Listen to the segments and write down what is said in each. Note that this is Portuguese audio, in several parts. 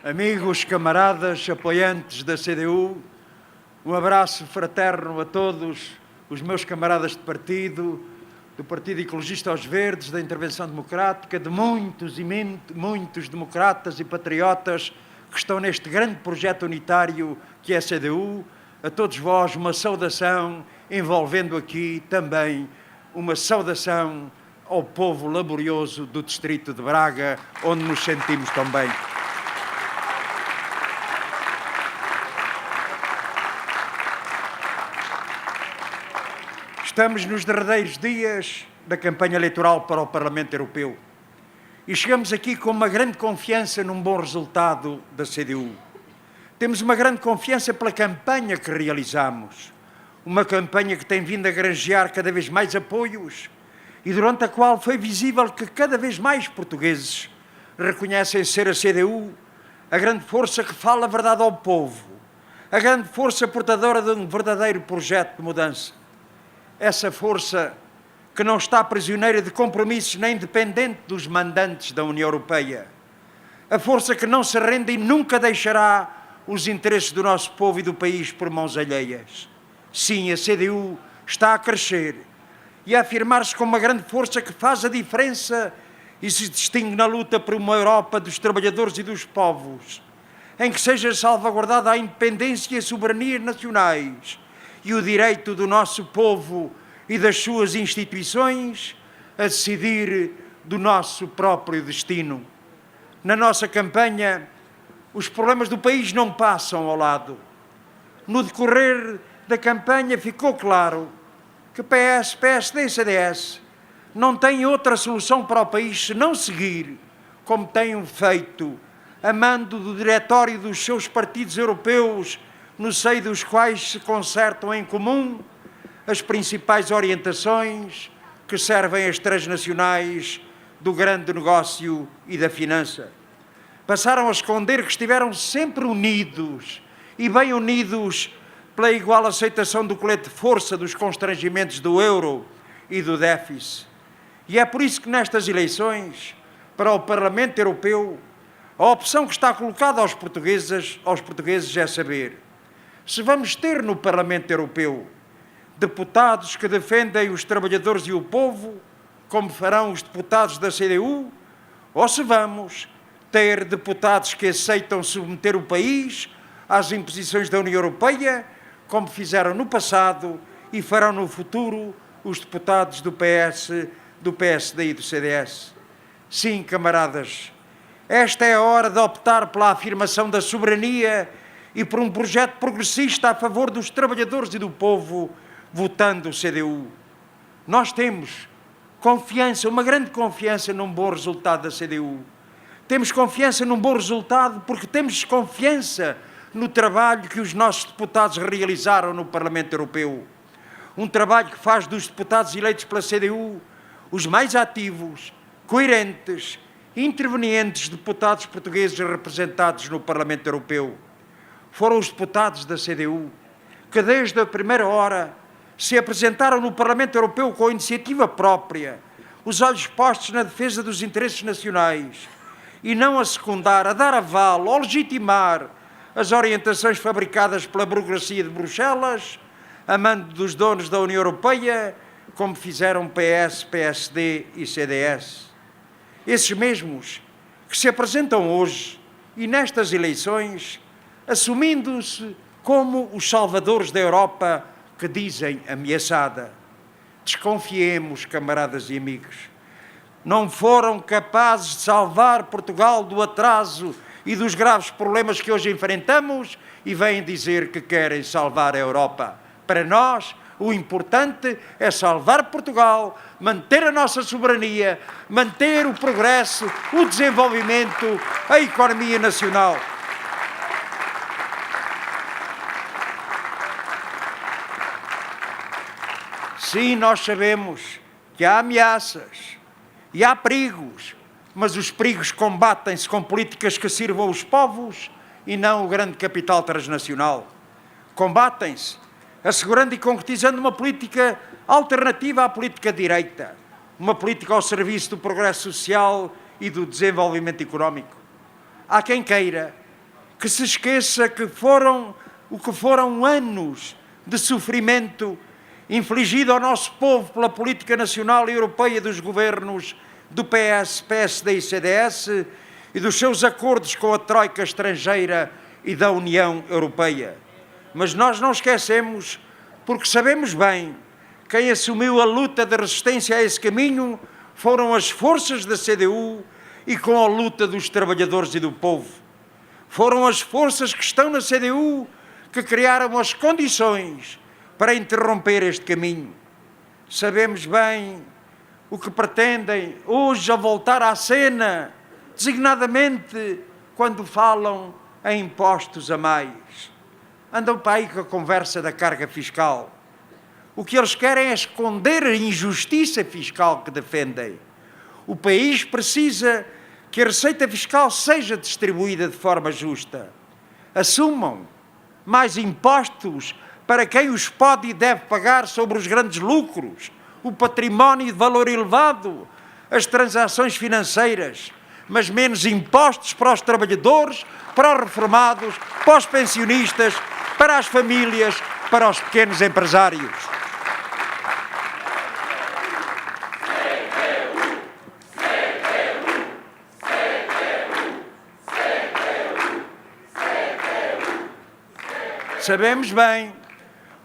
Amigos, camaradas, apoiantes da CDU, um abraço fraterno a todos os meus camaradas de partido, do Partido Ecologista aos Verdes, da Intervenção Democrática, de muitos e muitos democratas e patriotas que estão neste grande projeto unitário que é a CDU. A todos vós uma saudação, envolvendo aqui também uma saudação ao povo laborioso do distrito de Braga, onde nos sentimos tão bem. Estamos nos derradeiros dias da campanha eleitoral para o Parlamento Europeu e chegamos aqui com uma grande confiança num bom resultado da CDU. Temos uma grande confiança pela campanha que realizamos, uma campanha que tem vindo a granjear cada vez mais apoios e durante a qual foi visível que cada vez mais portugueses reconhecem ser a CDU a grande força que fala a verdade ao povo, a grande força portadora de um verdadeiro projeto de mudança. Essa força que não está prisioneira de compromissos nem dependente dos mandantes da União Europeia. A força que não se rende e nunca deixará os interesses do nosso povo e do país por mãos alheias. Sim, a CDU está a crescer e a afirmar-se como uma grande força que faz a diferença e se distingue na luta por uma Europa dos trabalhadores e dos povos, em que seja salvaguardada a independência e a soberania nacionais e o direito do nosso povo e das suas instituições a decidir do nosso próprio destino. Na nossa campanha, os problemas do país não passam ao lado. No decorrer da campanha ficou claro que PS, PSD e CDS não têm outra solução para o país senão seguir, como têm feito, a mando do diretório dos seus partidos europeus, no seio dos quais se concertam em comum as principais orientações que servem as transnacionais do grande negócio e da finança. Passaram a esconder que estiveram sempre unidos e bem unidos pela igual aceitação do colete de força dos constrangimentos do euro e do déficit. E é por isso que nestas eleições, para o Parlamento Europeu, a opção que está colocada aos portugueses é saber se vamos ter no Parlamento Europeu deputados que defendem os trabalhadores e o povo, como farão os deputados da CDU, ou se vamos ter deputados que aceitam submeter o país às imposições da União Europeia, como fizeram no passado e farão no futuro os deputados do PS, do PSD e do CDS. Sim, camaradas, esta é a hora de optar pela afirmação da soberania e por um projeto progressista a favor dos trabalhadores e do povo, votando o CDU. Nós temos confiança, uma grande confiança num bom resultado da CDU. Temos confiança num bom resultado porque temos confiança no trabalho que os nossos deputados realizaram no Parlamento Europeu. Um trabalho que faz dos deputados eleitos pela CDU os mais ativos, coerentes, intervenientes deputados portugueses representados no Parlamento Europeu. Foram os deputados da CDU que desde a primeira hora se apresentaram no Parlamento Europeu com iniciativa própria, os olhos postos na defesa dos interesses nacionais e não a secundar, a dar aval, a legitimar as orientações fabricadas pela burocracia de Bruxelas, a mando dos donos da União Europeia, como fizeram PS, PSD e CDS. Esses mesmos que se apresentam hoje e nestas eleições assumindo-se como os salvadores da Europa que dizem ameaçada. Desconfiemos, camaradas e amigos. Não foram capazes de salvar Portugal do atraso e dos graves problemas que hoje enfrentamos e vêm dizer que querem salvar a Europa. Para nós, o importante é salvar Portugal, manter a nossa soberania, manter o progresso, o desenvolvimento, a economia nacional. Sim, nós sabemos que há ameaças e há perigos, mas os perigos combatem-se com políticas que sirvam os povos e não o grande capital transnacional. Combatem-se assegurando e concretizando uma política alternativa à política de direita, uma política ao serviço do progresso social e do desenvolvimento económico. Há quem queira que se esqueça o que foram anos de sofrimento infligido ao nosso povo pela política nacional e europeia dos governos do PS, PSD e CDS e dos seus acordos com a troika estrangeira e da União Europeia. Mas nós não esquecemos, porque sabemos bem, quem assumiu a luta de resistência a esse caminho foram as forças da CDU e com a luta dos trabalhadores e do povo. Foram as forças que estão na CDU que criaram as condições para interromper este caminho. Sabemos bem o que pretendem hoje a voltar à cena, designadamente quando falam em impostos a mais. Andam para aí com a conversa da carga fiscal. O que eles querem é esconder a injustiça fiscal que defendem. O país precisa que a receita fiscal seja distribuída de forma justa. Assumam mais impostos para quem os pode e deve pagar sobre os grandes lucros, o património de valor elevado, as transações financeiras, mas menos impostos para os trabalhadores, para os reformados, para os pensionistas, para as famílias, para os pequenos empresários. Sabemos bem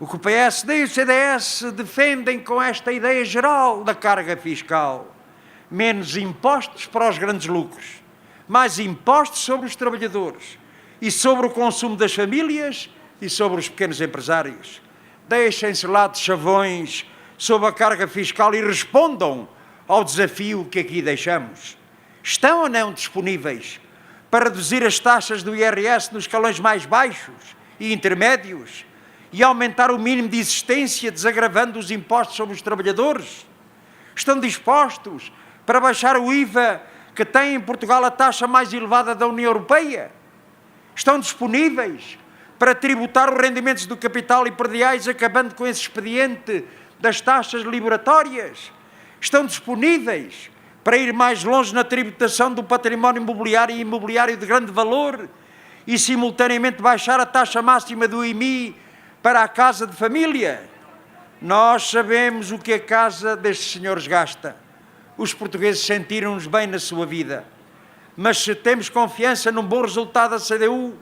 o que o PSD e o CDS defendem com esta ideia geral da carga fiscal. Menos impostos para os grandes lucros, mais impostos sobre os trabalhadores e sobre o consumo das famílias e sobre os pequenos empresários. Deixem-se lá de chavões sobre a carga fiscal e respondam ao desafio que aqui deixamos. Estão ou não disponíveis para reduzir as taxas do IRS nos escalões mais baixos e intermédios e aumentar o mínimo de existência, desagravando os impostos sobre os trabalhadores? Estão dispostos para baixar o IVA, que tem em Portugal a taxa mais elevada da União Europeia? Estão disponíveis para tributar os rendimentos do capital e prediais, acabando com esse expediente das taxas liberatórias? Estão disponíveis para ir mais longe na tributação do património imobiliário e imobiliário de grande valor e, simultaneamente, baixar a taxa máxima do IMI para a casa de família? Nós sabemos o que a casa destes senhores gasta. Os portugueses sentiram-nos bem na sua vida. Mas se temos confiança num bom resultado da CDU,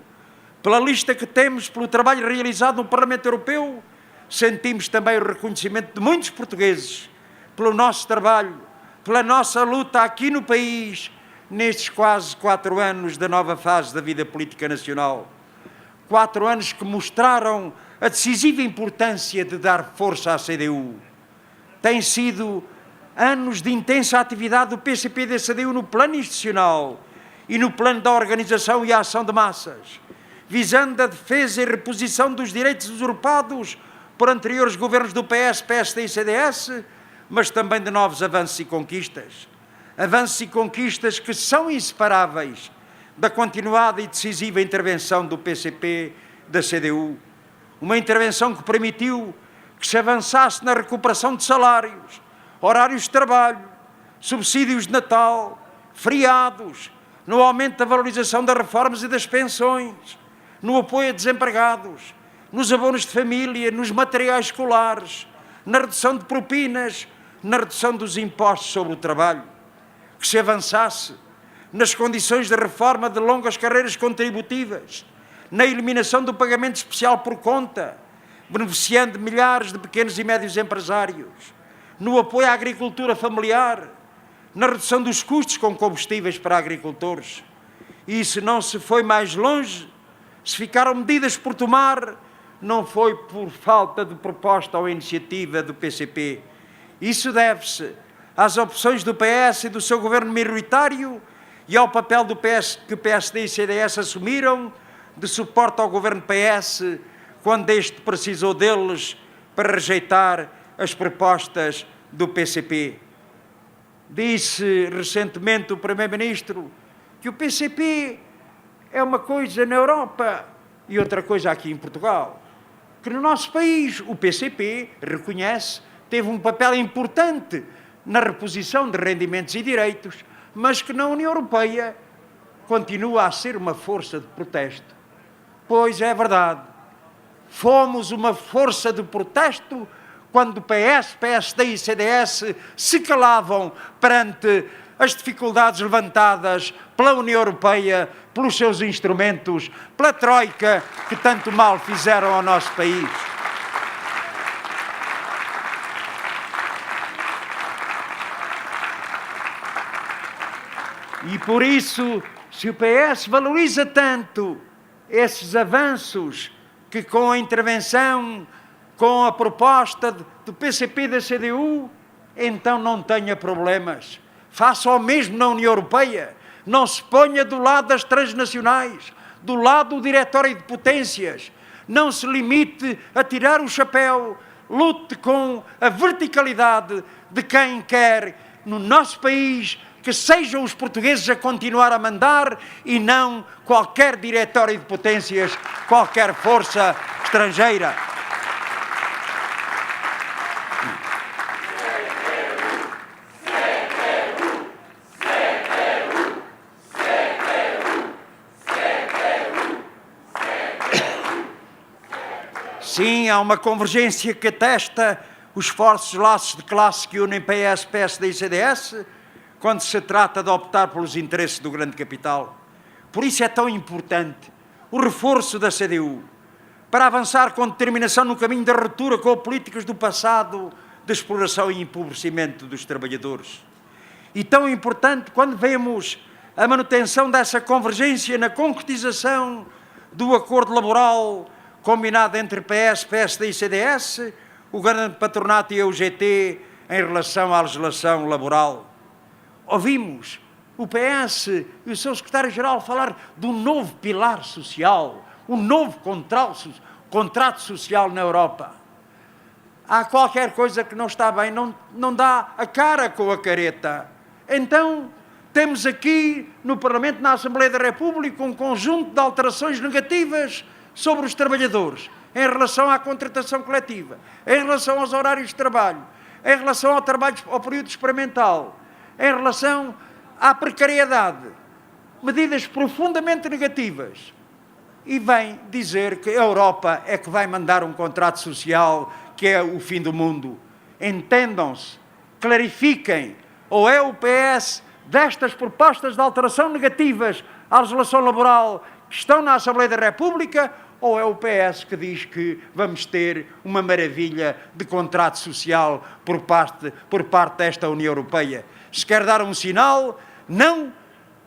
pela lista que temos, pelo trabalho realizado no Parlamento Europeu, sentimos também o reconhecimento de muitos portugueses pelo nosso trabalho, pela nossa luta aqui no país, nestes quase 4 anos da nova fase da vida política nacional. 4 anos que mostraram a decisiva importância de dar força à CDU. Têm sido anos de intensa atividade do PCP e da CDU no plano institucional e no plano da organização e ação de massas, visando a defesa e reposição dos direitos usurpados por anteriores governos do PS, PSD e CDS, mas também de novos avanços e conquistas. Avanços e conquistas que são inseparáveis da continuada e decisiva intervenção do PCP e da CDU. Uma intervenção que permitiu que se avançasse na recuperação de salários, horários de trabalho, subsídios de Natal, feriados, no aumento da valorização das reformas e das pensões, no apoio a desempregados, nos abonos de família, nos materiais escolares, na redução de propinas, na redução dos impostos sobre o trabalho. Que se avançasse nas condições de reforma de longas carreiras contributivas, na eliminação do pagamento especial por conta, beneficiando milhares de pequenos e médios empresários, no apoio à agricultura familiar, na redução dos custos com combustíveis para agricultores. E se não se foi mais longe, se ficaram medidas por tomar, não foi por falta de proposta ou iniciativa do PCP. Isso deve-se às opções do PS e do seu governo minoritário e ao papel do PS que PSD e CDS assumiram de suporte ao governo PS quando este precisou deles para rejeitar as propostas do PCP. Disse recentemente o Primeiro-Ministro que o PCP é uma coisa na Europa e outra coisa aqui em Portugal. Que no nosso país o PCP, reconhece, teve um papel importante na reposição de rendimentos e direitos, mas que na União Europeia continua a ser uma força de protesto. Pois é verdade. Fomos uma força de protesto quando o PS, PSD e CDS se calavam perante as dificuldades levantadas pela União Europeia, pelos seus instrumentos, pela Troika, que tanto mal fizeram ao nosso país. E por isso, se o PS valoriza tanto esses avanços que com a intervenção, com a proposta do PCP e da CDU, então não tenha problemas. Faça o mesmo na União Europeia. Não se ponha do lado das transnacionais, do lado do Diretório de Potências. Não se limite a tirar o chapéu. Lute com a verticalidade de quem quer, no nosso país, que sejam os portugueses a continuar a mandar e não qualquer Diretório de Potências, qualquer força estrangeira. Sim, há uma convergência que atesta os fortes laços de classe que unem PS, PSD e CDS quando se trata de optar pelos interesses do grande capital. Por isso é tão importante o reforço da CDU para avançar com determinação no caminho da ruptura com políticas do passado de exploração e empobrecimento dos trabalhadores. E tão importante quando vemos a manutenção dessa convergência na concretização do acordo laboral combinado entre PS, PSD e CDS, o grande patronato e a UGT em relação à legislação laboral. Ouvimos o PS e o seu secretário-geral falar do novo pilar social, um novo contrato social na Europa. Há qualquer coisa que não está bem, não dá a cara com a careta. Então, temos aqui no Parlamento, na Assembleia da República, um conjunto de alterações negativas sobre os trabalhadores, em relação à contratação coletiva, em relação aos horários de trabalho, em relação ao trabalho, ao período experimental, em relação à precariedade, medidas profundamente negativas. E vem dizer que a Europa é que vai mandar um contrato social que é o fim do mundo. Entendam-se, clarifiquem, ou é o PS destas propostas de alteração negativas à legislação laboral que estão na Assembleia da República, ou é o PS que diz que vamos ter uma maravilha de contrato social por parte desta União Europeia. Se quer dar um sinal, não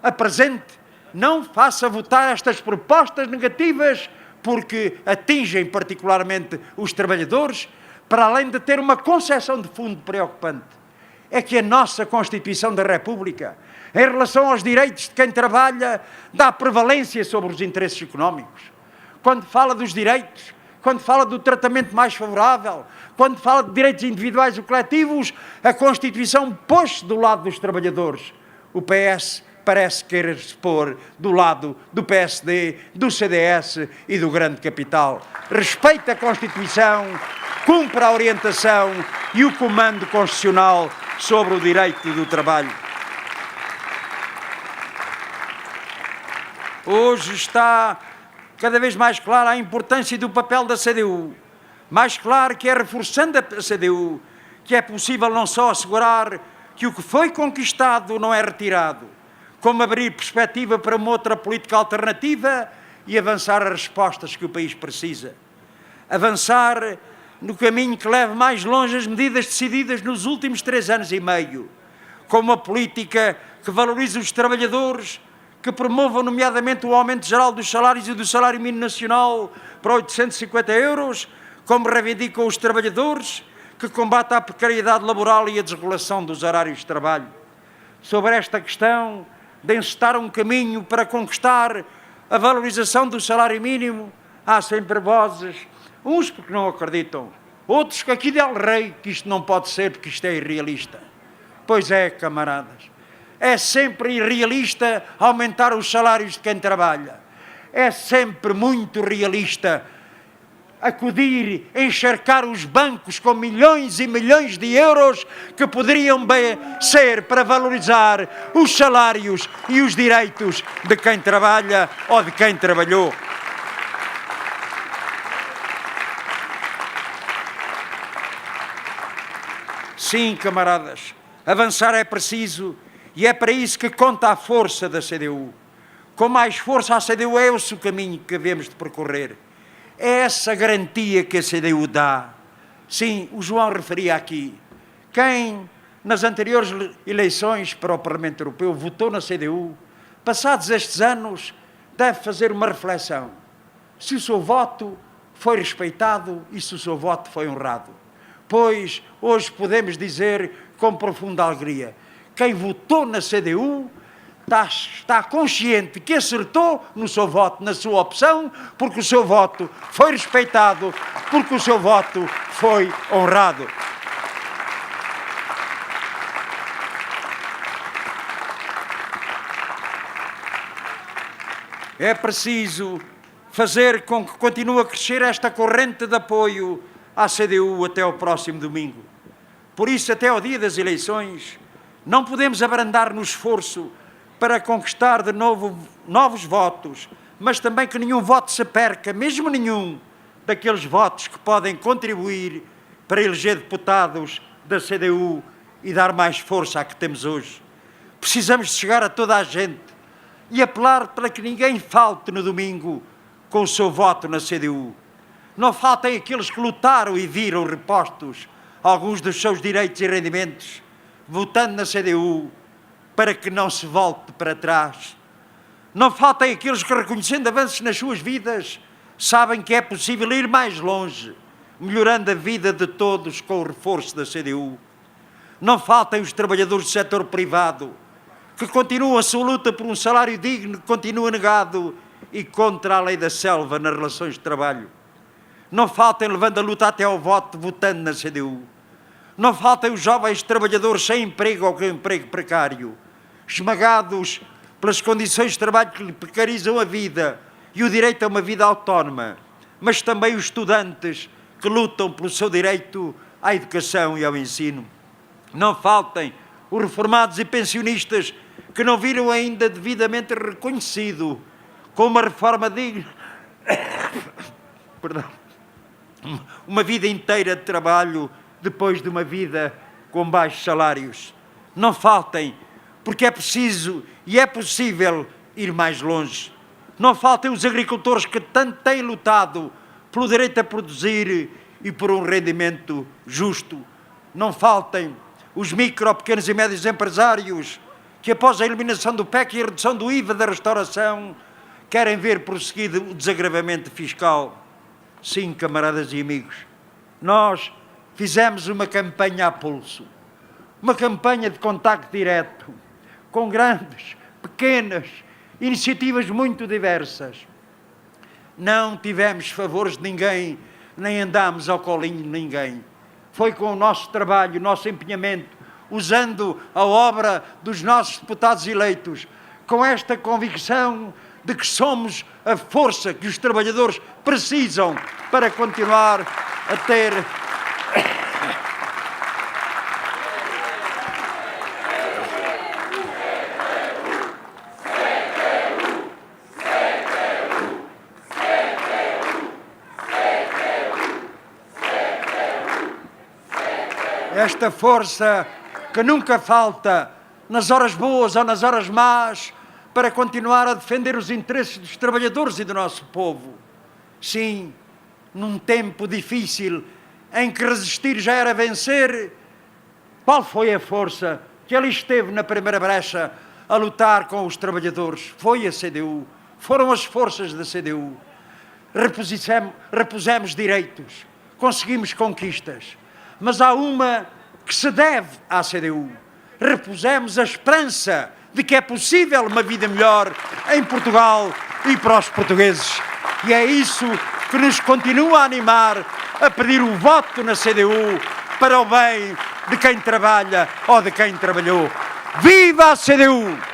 apresente, não faça votar estas propostas negativas, porque atingem particularmente os trabalhadores, para além de ter uma concepção de fundo preocupante. É que a nossa Constituição da República, em relação aos direitos de quem trabalha, dá prevalência sobre os interesses económicos. Quando fala dos direitos, quando fala do tratamento mais favorável, quando fala de direitos individuais ou coletivos, a Constituição pôs-se do lado dos trabalhadores. O PS parece querer se pôr do lado do PSD, do CDS e do grande capital. Respeite a Constituição, cumpra a orientação e o comando constitucional sobre o direito do trabalho. Hoje está cada vez mais clara a importância do papel da CDU. Mais claro que é reforçando a CDU que é possível não só assegurar que o que foi conquistado não é retirado, como abrir perspectiva para uma outra política alternativa e avançar as respostas que o país precisa. Avançar no caminho que leve mais longe as medidas decididas nos últimos 3 anos e meio, como uma política que valorize os trabalhadores, que promova nomeadamente o aumento geral dos salários e do salário mínimo nacional para 850 euros, como reivindicam os trabalhadores, que combata a precariedade laboral e a desregulação dos horários de trabalho. Sobre esta questão de encetar um caminho para conquistar a valorização do salário mínimo, há sempre vozes, uns porque não acreditam, outros que aqui de El Rei, que isto não pode ser porque isto é irrealista. Pois é, camaradas. É sempre irrealista aumentar os salários de quem trabalha. É sempre muito realista acudir, encharcar os bancos com milhões e milhões de euros que poderiam bem ser para valorizar os salários e os direitos de quem trabalha ou de quem trabalhou. Sim, camaradas, avançar é preciso e é para isso que conta a força da CDU. Com mais força, a CDU é esse o caminho que havemos de percorrer. É essa garantia que a CDU dá. Sim, o João referia aqui. Quem, nas anteriores eleições para o Parlamento Europeu, votou na CDU, passados estes anos, deve fazer uma reflexão. Se o seu voto foi respeitado e se o seu voto foi honrado. Pois hoje podemos dizer com profunda alegria, quem votou na CDU está consciente que acertou no seu voto, na sua opção, porque o seu voto foi respeitado, porque o seu voto foi honrado. É preciso fazer com que continue a crescer esta corrente de apoio à CDU até ao próximo domingo. Por isso, até ao dia das eleições, não podemos abrandar no esforço para conquistar de novo novos votos, mas também que nenhum voto se perca, mesmo nenhum daqueles votos que podem contribuir para eleger deputados da CDU e dar mais força à que temos hoje. Precisamos de chegar a toda a gente e apelar para que ninguém falte no domingo com o seu voto na CDU. Não faltem aqueles que lutaram e viram repostos alguns dos seus direitos e rendimentos, votando na CDU, para que não se volte para trás. Não faltem aqueles que, reconhecendo avanços nas suas vidas, sabem que é possível ir mais longe, melhorando a vida de todos com o reforço da CDU. Não faltem os trabalhadores do setor privado, que continuam a sua luta por um salário digno que continua negado e contra a lei da selva nas relações de trabalho. Não faltem levando a luta até ao voto, votando na CDU. Não faltem os jovens trabalhadores sem emprego ou com emprego precário, esmagados pelas condições de trabalho que lhe precarizam a vida e o direito a uma vida autónoma, mas também os estudantes que lutam pelo seu direito à educação e ao ensino. Não faltem os reformados e pensionistas que não viram ainda devidamente reconhecido com uma reforma digna, uma vida inteira de trabalho depois de uma vida com baixos salários. Não faltem, porque é preciso e é possível ir mais longe. Não faltem os agricultores que tanto têm lutado pelo direito a produzir e por um rendimento justo. Não faltem os micro, pequenos e médios empresários que, após a eliminação do PEC e a redução do IVA da restauração, querem ver prosseguido o desagravamento fiscal. Sim, camaradas e amigos, nós fizemos uma campanha a pulso, uma campanha de contacto direto, com grandes, pequenas, iniciativas muito diversas. Não tivemos favores de ninguém, nem andámos ao colinho de ninguém. Foi com o nosso trabalho, o nosso empenhamento, usando a obra dos nossos deputados eleitos, com esta convicção de que somos a força que os trabalhadores precisam para continuar a ter esta força que nunca falta nas horas boas ou nas horas más para continuar a defender os interesses dos trabalhadores e do nosso povo. Sim, num tempo difícil em que resistir já era vencer, qual foi a força que ali esteve na primeira brecha a lutar com os trabalhadores? Foi a CDU, foram as forças da CDU. Repusemos direitos, conseguimos conquistas, mas há uma que se deve à CDU. Repusemos a esperança de que é possível uma vida melhor em Portugal e para os portugueses. E é isso que nos continua a animar a pedir o voto na CDU para o bem de quem trabalha ou de quem trabalhou. Viva a CDU!